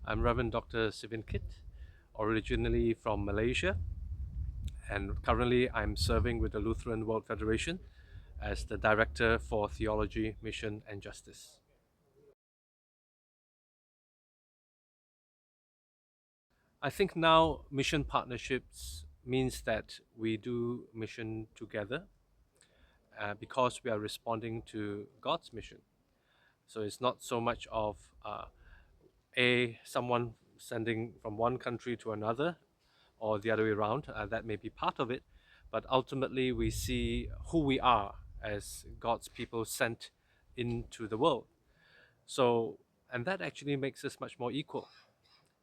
I'm Reverend Dr. Sivin Kit, originally from Malaysia, and currently I'm serving with the Lutheran World Federation as the Director for Theology, Mission, and Justice. I think now mission partnerships means that we do mission together because we are responding to God's mission. So it's not so much of someone sending from one country to another or the other way around. That may be part of it, but ultimately we see who we are as God's people sent into the world. So, and that actually makes us much more equal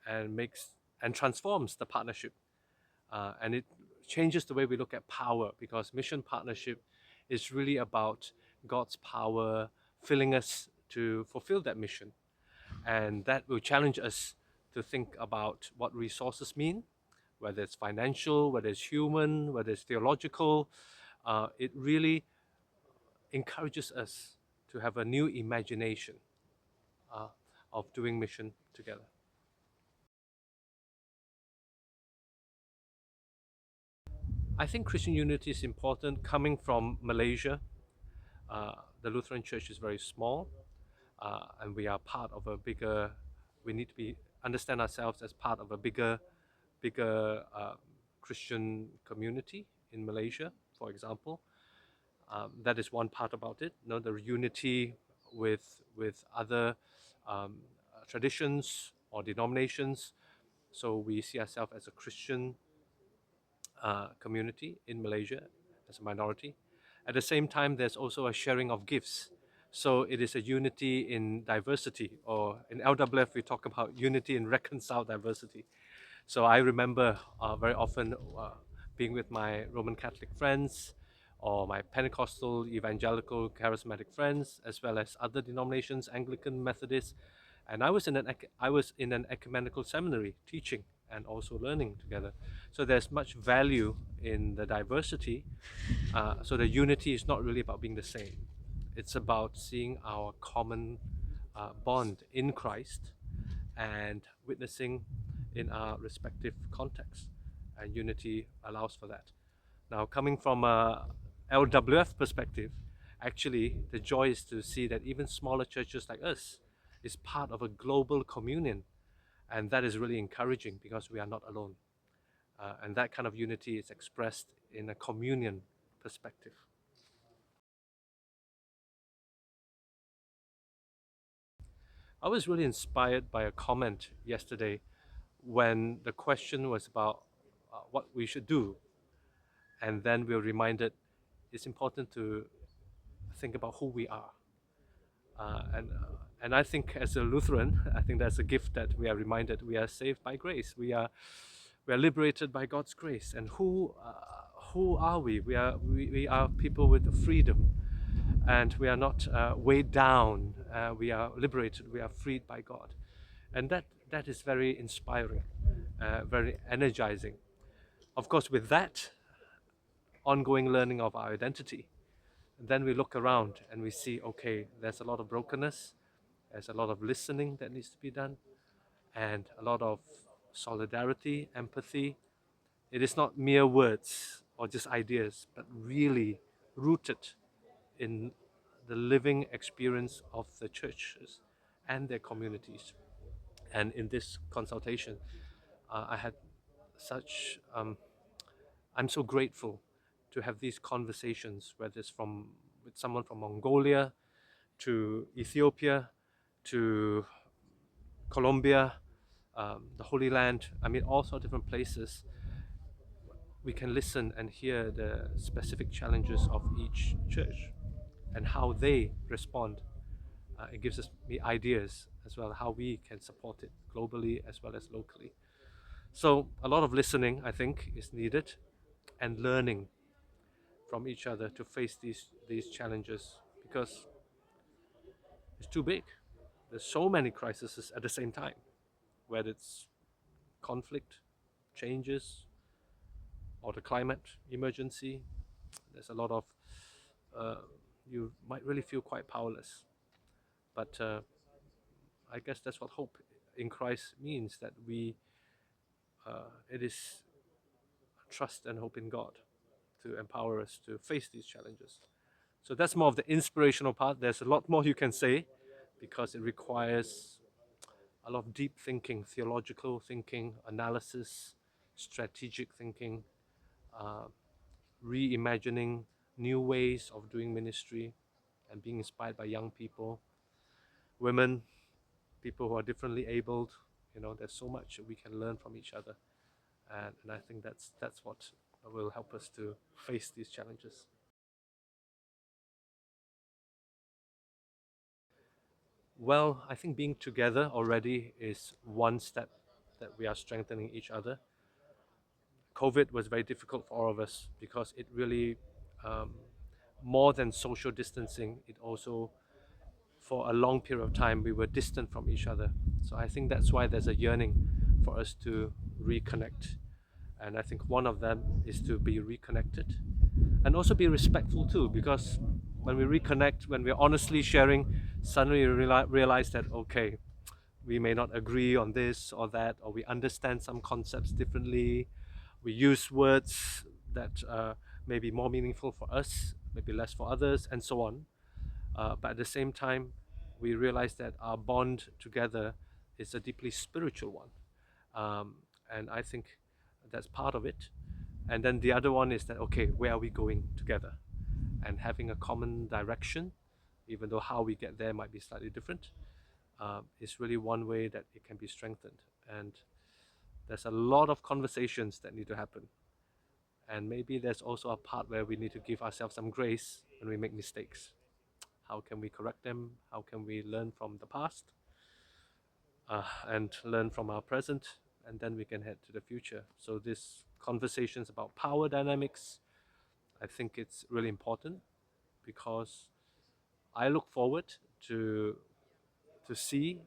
and transforms the partnership, and it changes the way we look at power because mission partnership is really about God's power filling us to fulfill that mission, and that will challenge us to think about what resources mean, whether it's financial, whether it's human, whether it's theological. It really encourages us to have a new imagination uh, of doing mission together. I think Christian unity is important. Coming from Malaysia, uh, the Lutheran Church is very small, and we are part of a bigger. We need to be understand ourselves as part of a bigger Christian community in Malaysia, for example. That is one part about it. You know, the unity with other traditions or denominations. So we see ourselves as a Christian community in Malaysia as a minority. At the same time, there's also a sharing of gifts. So it is a unity in diversity, or in LWF, we talk about unity in reconciled diversity. So I remember very often being with my Roman Catholic friends or my Pentecostal, evangelical, charismatic friends, as well as other denominations, Anglican, Methodist. And I was in an ecumenical seminary teaching and also learning together. So there's much value in the diversity. So the unity is not really about being the same. It's about seeing our common bond in Christ and witnessing in our respective contexts. And unity allows for that. Now, coming from a LWF perspective, actually, the joy is to see that even smaller churches like us is part of a global communion. And that is really encouraging because we are not alone. And that kind of unity is expressed in a communion perspective. I was really inspired by a comment yesterday when the question was about what we should do. And then we were reminded it's important to think about who we are. And I think as a Lutheran, I think that's a gift that we are reminded we are saved by grace. We are liberated by God's grace. And who are we? We are people with freedom, and we are not weighed down. We are liberated. We are freed by God, and that is very inspiring, very energizing. Of course, with that ongoing learning of our identity, and then we look around and we see, okay, there's a lot of brokenness, there's a lot of listening that needs to be done, and a lot of solidarity, empathy. It is not mere words or just ideas, but really rooted in the living experience of the churches and their communities. And in this consultation, I had such, I'm so grateful to have these conversations, whether it's with someone from Mongolia to Ethiopia to Colombia, the Holy Land, I mean, all sorts of different places. We can listen and hear the specific challenges of each church and how they respond. It gives us ideas as well how we can support it globally as well as locally. So a lot of listening, I think, is needed, and learning from each other to face these challenges because it's too big. There's so many crises at the same time, whether it's conflict, changes, or the climate emergency. There's a lot of uh, you might really feel quite powerless. But I guess that's what hope in Christ means that it is trust and hope in God to empower us to face these challenges. So that's more of the inspirational part. There's a lot more you can say because it requires a lot of deep thinking, theological thinking, analysis, strategic thinking, uh, reimagining new ways of doing ministry and being inspired by young people, women, people who are differently abled. There's so much we can learn from each other, and I think that's what will help us to face these challenges. Well, I think being together already is one step that we are strengthening each other. COVID was very difficult for all of us because it really, um, more than social distancing, it also, for a long period of time, we were distant from each other. So I think that's why there's a yearning for us to reconnect. And I think one of them is to be reconnected and also be respectful too, because when we reconnect, when we're honestly sharing, suddenly we realize that, okay, we may not agree on this or that, or we understand some concepts differently. We use words that may be more meaningful for us, maybe less for others, and so on. But at the same time, we realize that our bond together is a deeply spiritual one. Um, and I think that's part of it. And then the other one is that, okay, where are we going together? And having a common direction, even though how we get there might be slightly different, is really one way that it can be strengthened. And there's a lot of conversations that need to happen. And maybe there's also a part where we need to give ourselves some grace when we make mistakes. How can we correct them? How can we learn from the past and learn from our present? And then we can head to the future. So, these conversations about power dynamics, I think it's really important because I look forward to to see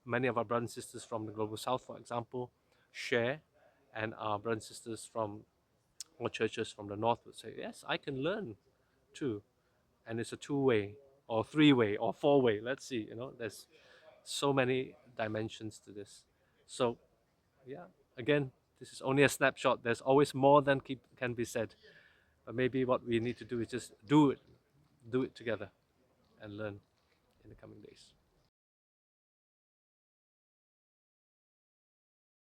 many of our brothers and sisters from the Global South, for example, share, and our brothers and sisters from all churches from the North would say, yes, I can learn too. And it's a two-way or three-way or four-way. Let's see, there's so many dimensions to this. So, yeah, again, this is only a snapshot. There's always more than can be said. But maybe what we need to do is just do it together and learn in the coming days.